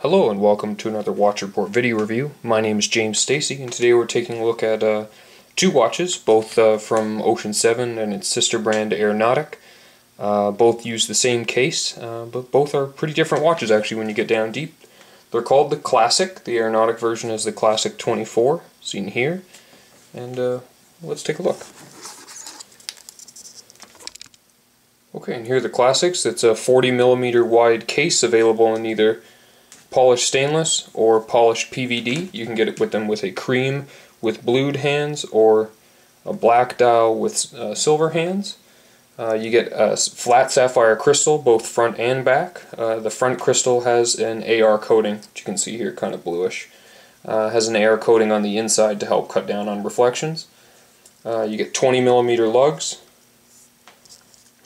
Hello and welcome to another watch report video review. My name is James Stacy and today we're taking a look at two watches, both from OCEAN7 and its sister brand AirNautic. Both use the same case, but both are pretty different watches actually when you get down deep. They're called the Classic. The AirNautic version is the Classic 24, seen here. And let's take a look. Okay, and here are the Classics. It's a 40mm wide case available in either polished stainless or polished PVD. You can get it with them with a cream with blued hands or a black dial with silver hands. You get a flat sapphire crystal, both front and back. The front crystal has an AR coating, which you can see here, kind of bluish. Has an AR coating on the inside to help cut down on reflections. You get 20mm lugs,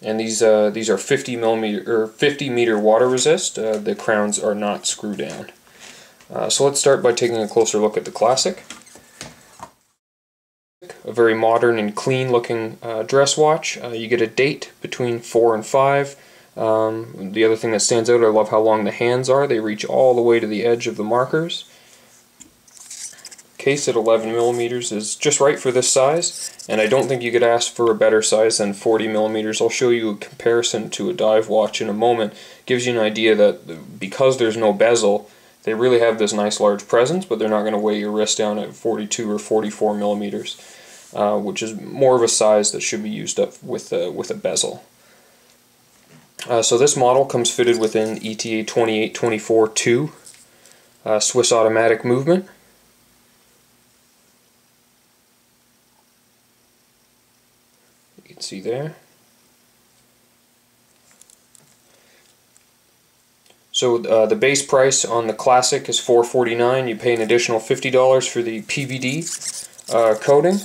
and these are 50 meter water resist. The crowns are not screw down. So let's start by taking a closer look at the Classic. A very modern and clean looking dress watch. You get a date between 4 and 5. The other thing that stands out, I love how long the hands are. They reach all the way to the edge of the markers. Case at 11mm is just right for this size, and I don't think you could ask for a better size than 40mm. I'll show you a comparison to a dive watch in a moment. Gives you an idea that because there's no bezel, they really have this nice large presence, but they're not going to weigh your wrist down at 42 or 44mm, which is more of a size that should be used up with a bezel. So this model comes fitted with an ETA 2824-2 Swiss automatic movement. You can see there. So the base price on the Classic is $449. You pay an additional $50 for the PVD coating,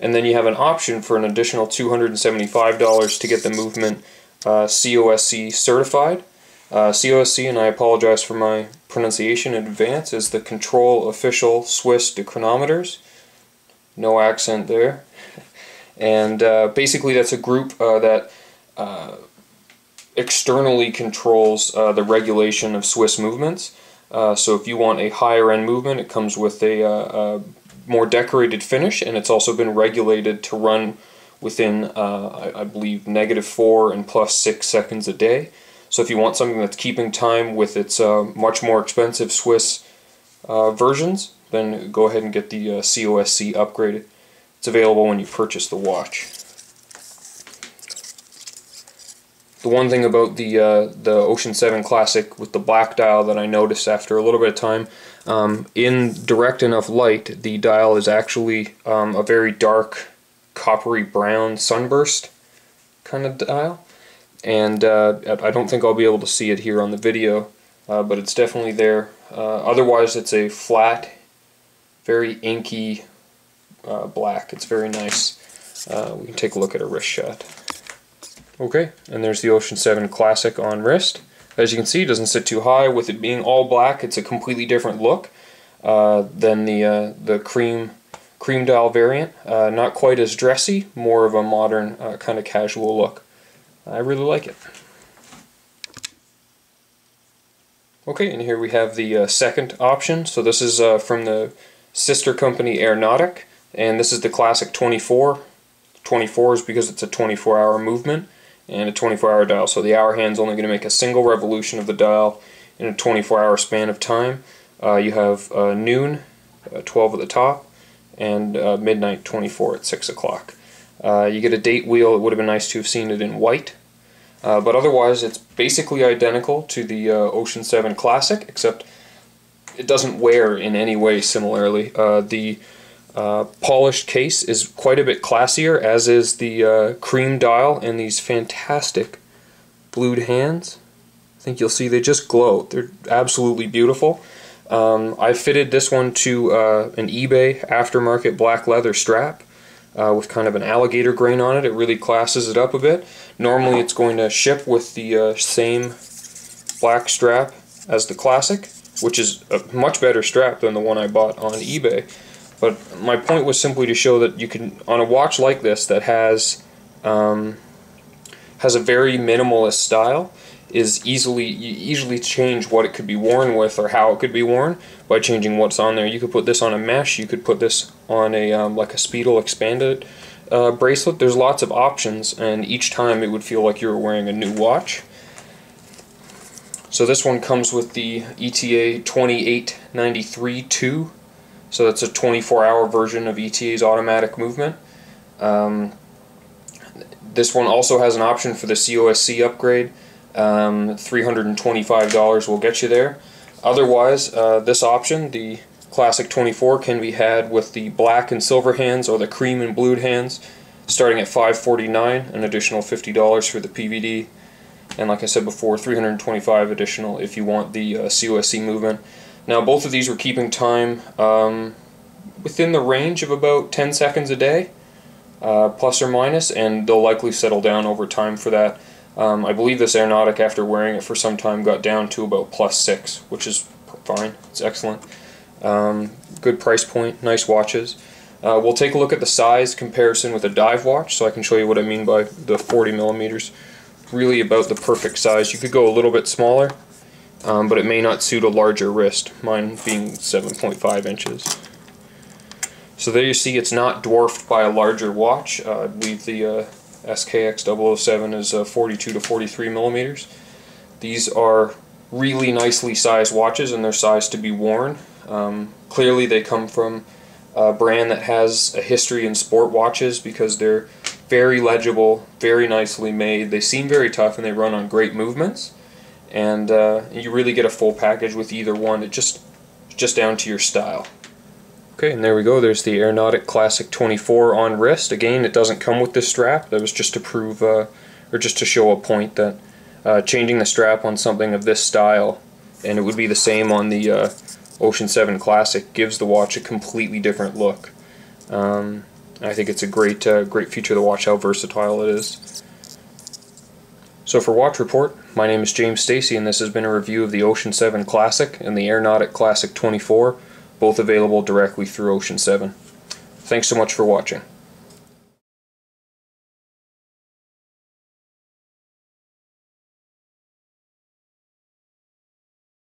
and then you have an option for an additional $275 to get the movement COSC certified. COSC, and I apologize for my pronunciation in advance, is the Control Official Swiss de Chronometers. No accent there. And basically that's a group that externally controls the regulation of Swiss movements. So if you want a higher end movement, it comes with a more decorated finish, and it's also been regulated to run within I believe -4 and +6 seconds a day. So if you want something that's keeping time with its much more expensive Swiss versions, then go ahead and get the COSC upgraded. It's available when you purchase the watch. The one thing about the OCEAN7 Classic with the black dial that I noticed after a little bit of time, in direct enough light, the dial is actually a very dark, coppery brown sunburst kind of dial. And I don't think I'll be able to see it here on the video, but it's definitely there. Otherwise, it's a flat, very inky black. It's very nice. We can take a look at a wrist shot. Okay, and there's the OCEAN7 Classic on wrist. As you can see, it doesn't sit too high. With it being all black, it's a completely different look than the cream dial variant. Not quite as dressy, more of a modern kind of casual look. I really like it. Okay, and here we have the second option. So this is from the sister company AirNautic, and this is the Classic 24. 24 is because it's a 24-hour movement and a 24-hour dial. So the hour hand's only going to make a single revolution of the dial in a 24-hour span of time. You have noon, 12 at the top, and midnight, 24 at 6 o'clock. You get a date wheel. It would have been nice to have seen it in white. But otherwise, it's basically identical to the OCEAN7 Classic, except it doesn't wear in any way similarly. The polished case is quite a bit classier, as is the cream dial and these fantastic blued hands. I think you'll see they just glow. They're absolutely beautiful. I fitted this one to an eBay aftermarket black leather strap with kind of an alligator grain on it. It really classes it up a bit. Normally it's going to ship with the same black strap as the Classic, which is a much better strap than the one I bought on eBay. But my point was simply to show that you can, on a watch like this that has a very minimalist style, is you easily change what it could be worn with or how it could be worn by changing what's on there. You could put this on a mesh, you could put this on a like a Speedle expanded bracelet. There's lots of options, and each time it would feel like you were wearing a new watch. So this one comes with the ETA 2893-2, so that's a 24-hour version of ETA's automatic movement. This one also has an option for the COSC upgrade. $325 will get you there. Otherwise, this option, the Classic 24, can be had with the black and silver hands or the cream and blued hands, starting at $549, an additional $50 for the PVD, and like I said before, $325 additional if you want the COSC movement. Now, both of these were keeping time within the range of about 10 seconds a day, plus or minus, and they'll likely settle down over time for that. I believe this AirNautic, after wearing it for some time, got down to about +6, which is fine. It's excellent. Good price point, nice watches. We'll take a look at the size comparison with a dive watch, so I can show you what I mean by the 40 millimeters. Really about the perfect size. You could go a little bit smaller, but it may not suit a larger wrist, mine being 7.5 inches. So there you see it's not dwarfed by a larger watch. I believe the SKX007 is 42 to 43 millimeters. These are really nicely sized watches, and they're sized to be worn. Clearly they come from a brand that has a history in sport watches, because they're very legible, very nicely made. They seem very tough, and they run on great movements. And you really get a full package with either one. It's just down to your style. Okay, and there we go. There's the AirNautic Classic 24 on wrist. Again, it doesn't come with this strap. That was just to prove, or just to show a point that changing the strap on something of this style, and it would be the same on the OCEAN7 Classic, gives the watch a completely different look. I think it's a great feature of the watch, how versatile it is. So for Watch Report, my name is James Stacy, and this has been a review of the OCEAN7 Classic and the AirNautic Classic 24, both available directly through OCEAN7. Thanks so much for watching.